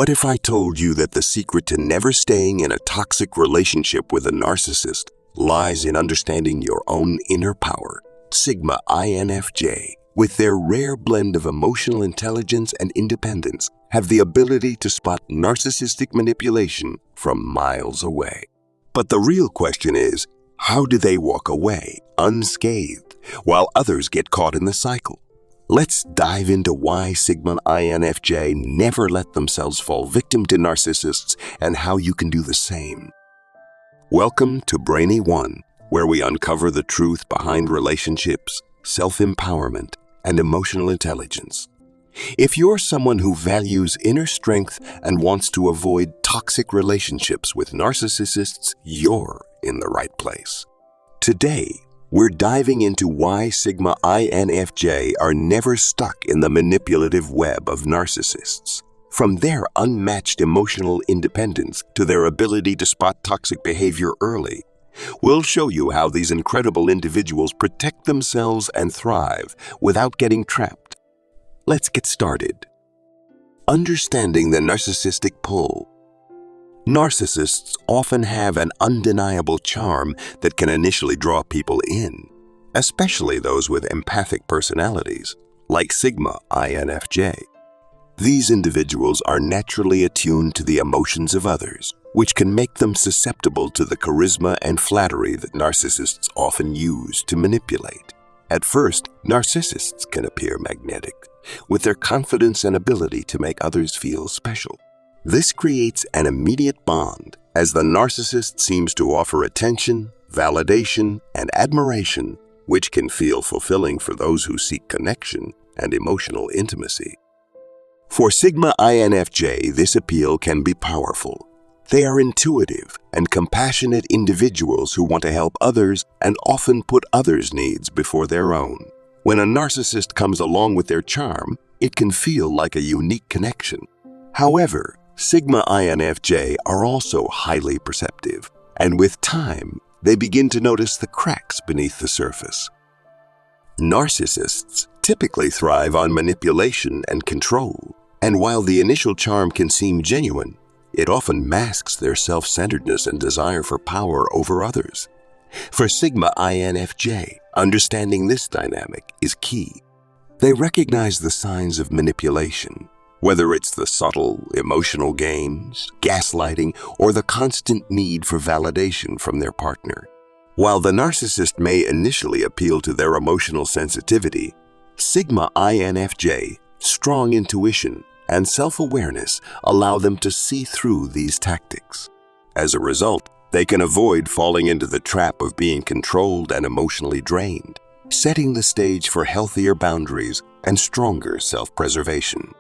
What if I told you that the secret to never staying in a toxic relationship with a narcissist lies in understanding your own inner power? Sigma INFJ, with their rare blend of emotional intelligence and independence, have the ability to spot narcissistic manipulation from miles away. But the real question is, how do they walk away unscathed while others get caught in the cycle? Let's dive into why Sigma INFJ never let themselves fall victim to narcissists and how you can do the same. Welcome to Brainy One, where we uncover the truth behind relationships, self-empowerment, and emotional intelligence. If you're someone who values inner strength and wants to avoid toxic relationships with narcissists, you're in the right place. Today, we're diving into why Sigma INFJ are never stuck in the manipulative web of narcissists. From their unmatched emotional independence to their ability to spot toxic behavior early, we'll show you how these incredible individuals protect themselves and thrive without getting trapped. Let's get started. Understanding the narcissistic pull. Narcissists often have an undeniable charm that can initially draw people in, especially those with empathic personalities, like Sigma INFJ. These individuals are naturally attuned to the emotions of others, which can make them susceptible to the charisma and flattery that narcissists often use to manipulate. At first, narcissists can appear magnetic, with their confidence and ability to make others feel special. This creates an immediate bond, as the narcissist seems to offer attention, validation, and admiration, which can feel fulfilling for those who seek connection and emotional intimacy. For Sigma INFJ, this appeal can be powerful. They are intuitive and compassionate individuals who want to help others and often put others' needs before their own. When a narcissist comes along with their charm, it can feel like a unique connection. However, Sigma INFJ are also highly perceptive, and with time, they begin to notice the cracks beneath the surface. Narcissists typically thrive on manipulation and control, and while the initial charm can seem genuine, it often masks their self-centeredness and desire for power over others. For Sigma INFJ, understanding this dynamic is key. They recognize the signs of manipulation, whether it's the subtle emotional games, gaslighting, or the constant need for validation from their partner. While the narcissist may initially appeal to their emotional sensitivity, Sigma INFJ, strong intuition, and self-awareness allow them to see through these tactics. As a result, they can avoid falling into the trap of being controlled and emotionally drained, setting the stage for healthier boundaries and stronger self-preservation.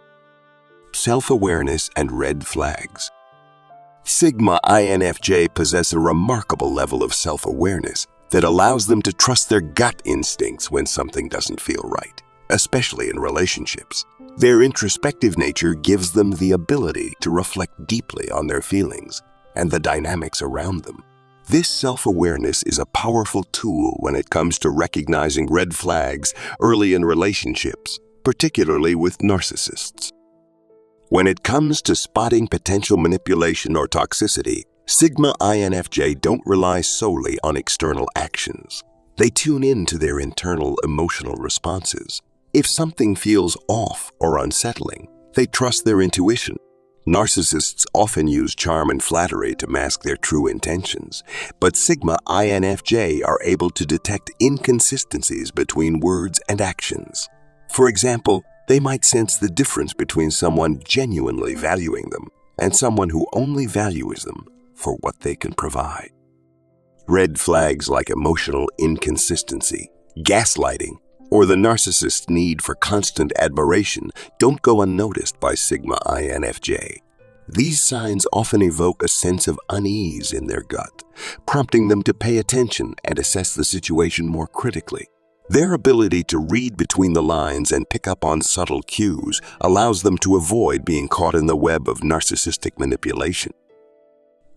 Self-awareness and red flags. Sigma INFJ possess a remarkable level of self-awareness that allows them to trust their gut instincts when something doesn't feel right, especially in relationships. Their introspective nature gives them the ability to reflect deeply on their feelings and the dynamics around them. This self-awareness is a powerful tool when it comes to recognizing red flags early in relationships, particularly with narcissists. When it comes to spotting potential manipulation or toxicity, Sigma INFJ don't rely solely on external actions. They tune in to their internal emotional responses. If something feels off or unsettling, they trust their intuition. Narcissists often use charm and flattery to mask their true intentions, but Sigma INFJ are able to detect inconsistencies between words and actions. For example, they might sense the difference between someone genuinely valuing them and someone who only values them for what they can provide. Red flags like emotional inconsistency, gaslighting, or the narcissist's need for constant admiration don't go unnoticed by Sigma INFJ. These signs often evoke a sense of unease in their gut, prompting them to pay attention and assess the situation more critically. Their ability to read between the lines and pick up on subtle cues allows them to avoid being caught in the web of narcissistic manipulation.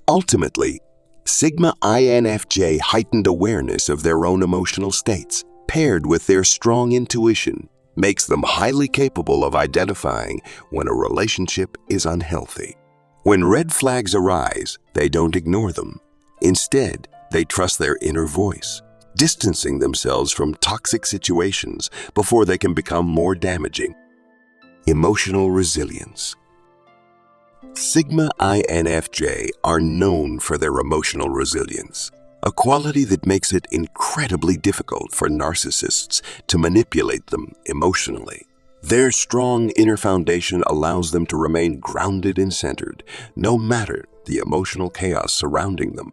Ultimately, Sigma INFJ heightened awareness of their own emotional states, paired with their strong intuition, makes them highly capable of identifying when a relationship is unhealthy. When red flags arise, they don't ignore them. Instead, they trust their inner voice, distancing themselves from toxic situations before they can become more damaging. Emotional resilience. Sigma INFJ are known for their emotional resilience, a quality that makes it incredibly difficult for narcissists to manipulate them emotionally. Their strong inner foundation allows them to remain grounded and centered, no matter the emotional chaos surrounding them.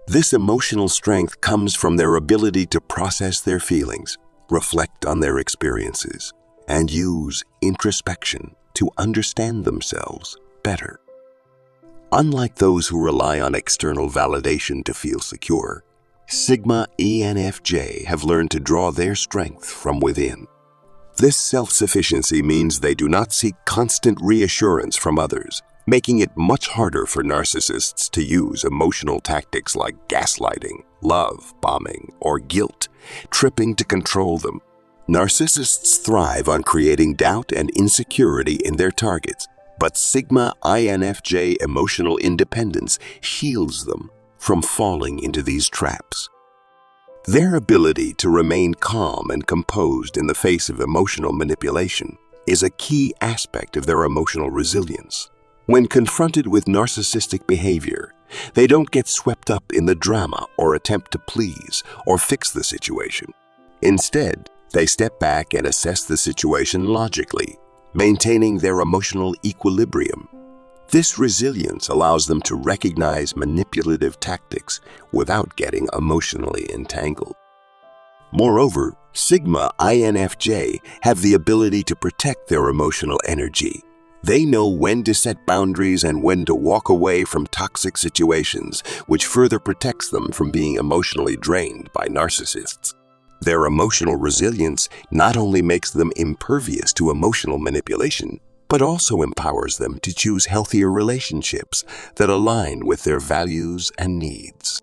This emotional strength comes from their ability to process their feelings, reflect on their experiences, and use introspection to understand themselves better. Unlike those who rely on external validation to feel secure, Sigma INFJ have learned to draw their strength from within. This self-sufficiency means they do not seek constant reassurance from others, making it much harder for narcissists to use emotional tactics like gaslighting, love bombing, or guilt tripping to control them. Narcissists thrive on creating doubt and insecurity in their targets, but Sigma INFJ emotional independence shields them from falling into these traps. Their ability to remain calm and composed in the face of emotional manipulation is a key aspect of their emotional resilience. When confronted with narcissistic behavior, they don't get swept up in the drama or attempt to please or fix the situation. Instead, they step back and assess the situation logically, maintaining their emotional equilibrium. This resilience allows them to recognize manipulative tactics without getting emotionally entangled. Moreover, Sigma INFJ have the ability to protect their emotional energy. They know when to set boundaries and when to walk away from toxic situations, which further protects them from being emotionally drained by narcissists. Their emotional resilience not only makes them impervious to emotional manipulation, but also empowers them to choose healthier relationships that align with their values and needs.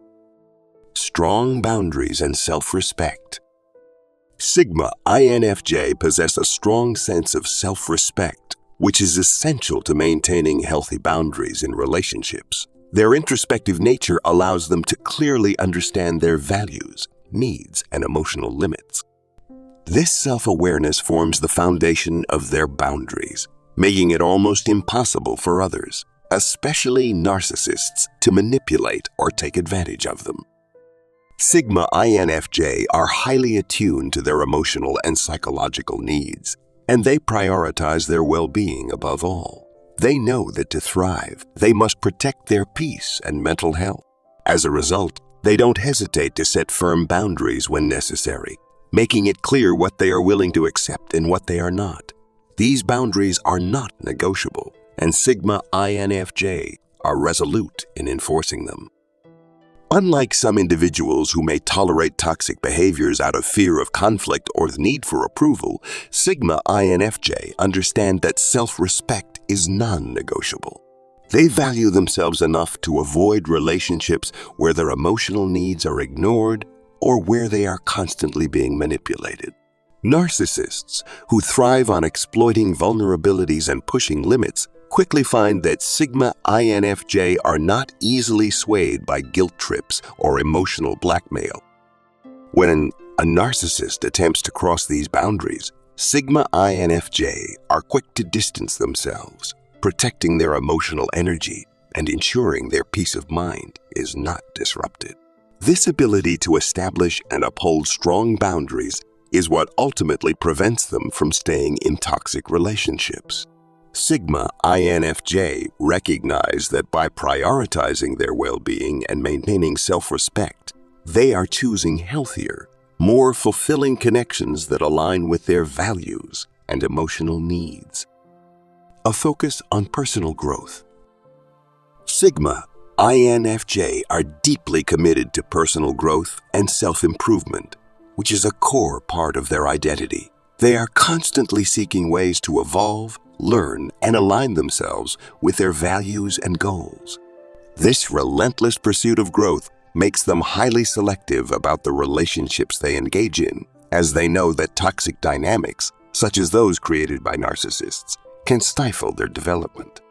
Strong boundaries and self-respect. Sigma INFJ possess a strong sense of self-respect, which is essential to maintaining healthy boundaries in relationships. Their introspective nature allows them to clearly understand their values, needs, and emotional limits. This self-awareness forms the foundation of their boundaries, making it almost impossible for others, especially narcissists, to manipulate or take advantage of them. Sigma INFJ are highly attuned to their emotional and psychological needs, and they prioritize their well-being above all. They know that to thrive, they must protect their peace and mental health. As a result, they don't hesitate to set firm boundaries when necessary, making it clear what they are willing to accept and what they are not. These boundaries are not negotiable, and Sigma INFJ are resolute in enforcing them. Unlike some individuals who may tolerate toxic behaviors out of fear of conflict or the need for approval, Sigma INFJ understand that self-respect is non-negotiable. They value themselves enough to avoid relationships where their emotional needs are ignored or where they are constantly being manipulated. Narcissists, who thrive on exploiting vulnerabilities and pushing limits, quickly find that Sigma INFJ are not easily swayed by guilt trips or emotional blackmail. When a narcissist attempts to cross these boundaries, Sigma INFJ are quick to distance themselves, protecting their emotional energy and ensuring their peace of mind is not disrupted. This ability to establish and uphold strong boundaries is what ultimately prevents them from staying in toxic relationships. Sigma INFJ recognize that by prioritizing their well-being and maintaining self-respect, they are choosing healthier, more fulfilling connections that align with their values and emotional needs. A focus on personal growth. Sigma INFJ are deeply committed to personal growth and self-improvement, which is a core part of their identity. They are constantly seeking ways to evolve, learn, and align themselves with their values and goals. This relentless pursuit of growth makes them highly selective about the relationships they engage in, as they know that toxic dynamics, such as those created by narcissists, can stifle their development.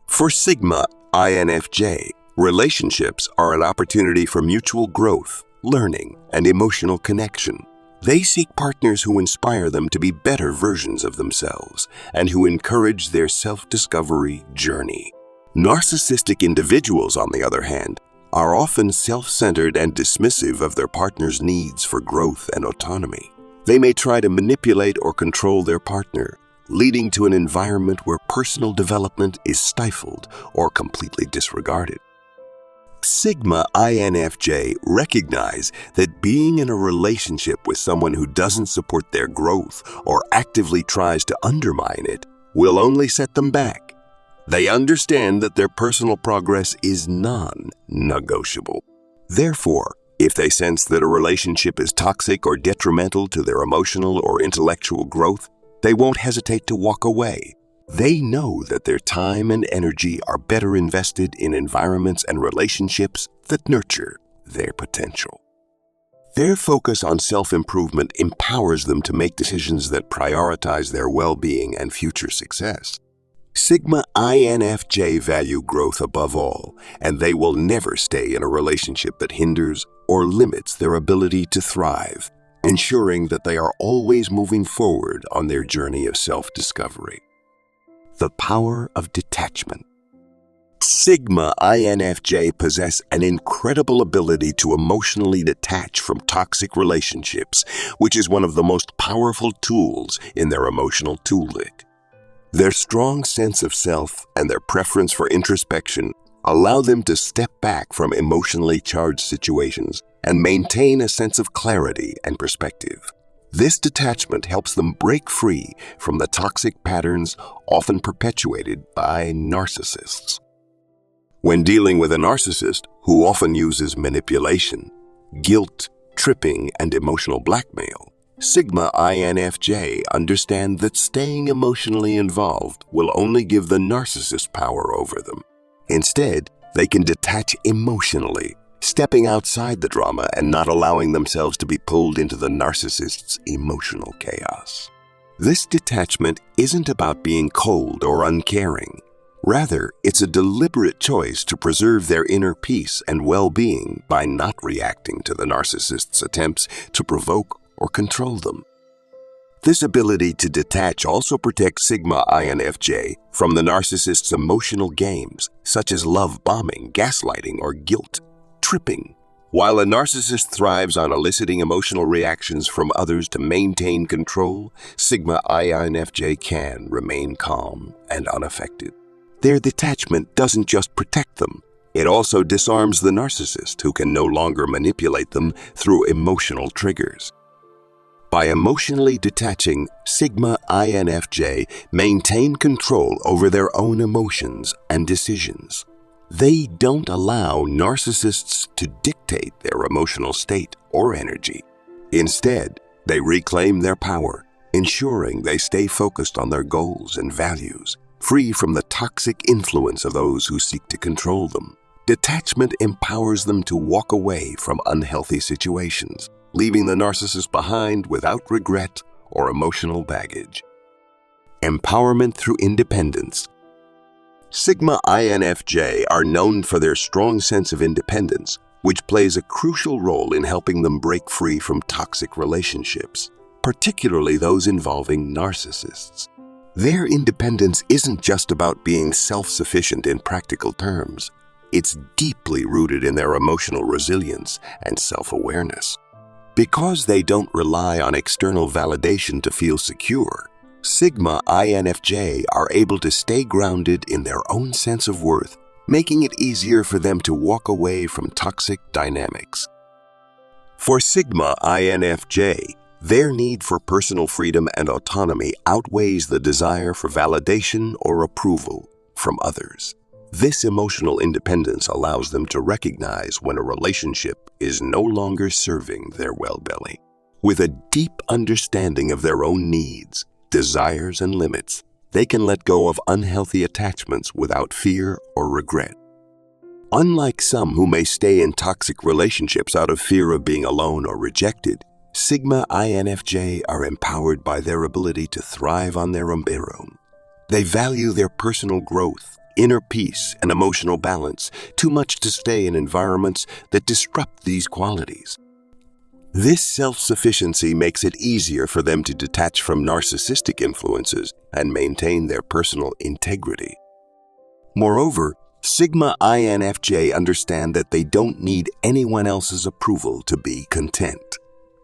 For Sigma INFJ, relationships are an opportunity for mutual growth, learning, and emotional connection. They seek partners who inspire them to be better versions of themselves and who encourage their self-discovery journey. Narcissistic individuals, on the other hand, are often self-centered and dismissive of their partner's needs for growth and autonomy. They may try to manipulate or control their partner, leading to an environment where personal development is stifled or completely disregarded. Sigma INFJ recognize that being in a relationship with someone who doesn't support their growth or actively tries to undermine it will only set them back. They understand that their personal progress is non-negotiable. Therefore, if they sense that a relationship is toxic or detrimental to their emotional or intellectual growth, they won't hesitate to walk away. They know that their time and energy are better invested in environments and relationships that nurture their potential. Their focus on self-improvement empowers them to make decisions that prioritize their well-being and future success. Sigma INFJ value growth above all, and they will never stay in a relationship that hinders or limits their ability to thrive, ensuring that they are always moving forward on their journey of self-discovery. The power of detachment. Sigma INFJ possess an incredible ability to emotionally detach from toxic relationships, which is one of the most powerful tools in their emotional toolkit. Their strong sense of self and their preference for introspection allow them to step back from emotionally charged situations and maintain a sense of clarity and perspective. This detachment helps them break free from the toxic patterns often perpetuated by narcissists. When dealing with a narcissist who often uses manipulation, guilt, tripping, and emotional blackmail, Sigma INFJ understand that staying emotionally involved will only give the narcissist power over them. Instead, they can detach emotionally, stepping outside the drama and not allowing themselves to be pulled into the narcissist's emotional chaos. This detachment isn't about being cold or uncaring. Rather, it's a deliberate choice to preserve their inner peace and well-being by not reacting to the narcissist's attempts to provoke or control them. This ability to detach also protects Sigma INFJ from the narcissist's emotional games, such as love bombing, gaslighting, or guilt tripping. While a narcissist thrives on eliciting emotional reactions from others to maintain control, Sigma INFJ can remain calm and unaffected. Their detachment doesn't just protect them, it also disarms the narcissist who can no longer manipulate them through emotional triggers. By emotionally detaching, Sigma INFJ maintain control over their own emotions and decisions. They don't allow narcissists to dictate their emotional state or energy. Instead, they reclaim their power, ensuring they stay focused on their goals and values, free from the toxic influence of those who seek to control them. Detachment empowers them to walk away from unhealthy situations, leaving the narcissist behind without regret or emotional baggage. Empowerment through independence. Sigma INFJ are known for their strong sense of independence, which plays a crucial role in helping them break free from toxic relationships, particularly those involving narcissists. Their independence isn't just about being self-sufficient in practical terms. It's deeply rooted in their emotional resilience and self-awareness. Because they don't rely on external validation to feel secure, Sigma INFJ are able to stay grounded in their own sense of worth, making it easier for them to walk away from toxic dynamics. For Sigma INFJ, their need for personal freedom and autonomy outweighs the desire for validation or approval from others. This emotional independence allows them to recognize when a relationship is no longer serving their well-being. With a deep understanding of their own needs, desires, and limits, they can let go of unhealthy attachments without fear or regret. Unlike some who may stay in toxic relationships out of fear of being alone or rejected, Sigma INFJ are empowered by their ability to thrive on their own. They value their personal growth, inner peace, and emotional balance too much to stay in environments that disrupt these qualities. This self-sufficiency makes it easier for them to detach from narcissistic influences and maintain their personal integrity. Moreover, Sigma INFJ understand that they don't need anyone else's approval to be content.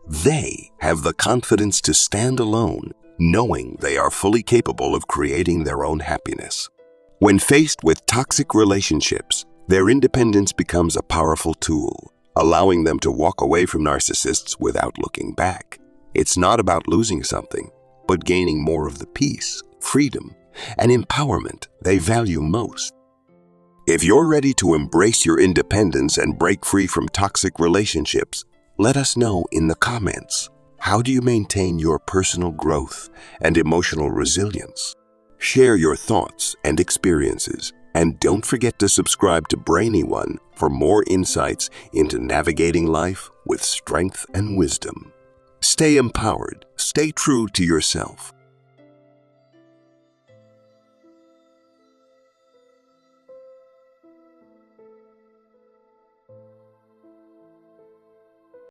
They have the confidence to stand alone, knowing they are fully capable of creating their own happiness. When faced with toxic relationships, their independence becomes a powerful tool, allowing them to walk away from narcissists without looking back. It's not about losing something, but gaining more of the peace, freedom, and empowerment they value most. If you're ready to embrace your independence and break free from toxic relationships, let us know in the comments. How do you maintain your personal growth and emotional resilience? Share your thoughts and experiences, and don't forget to subscribe to Brainy One for more insights into navigating life with strength and wisdom. Stay empowered, stay true to yourself,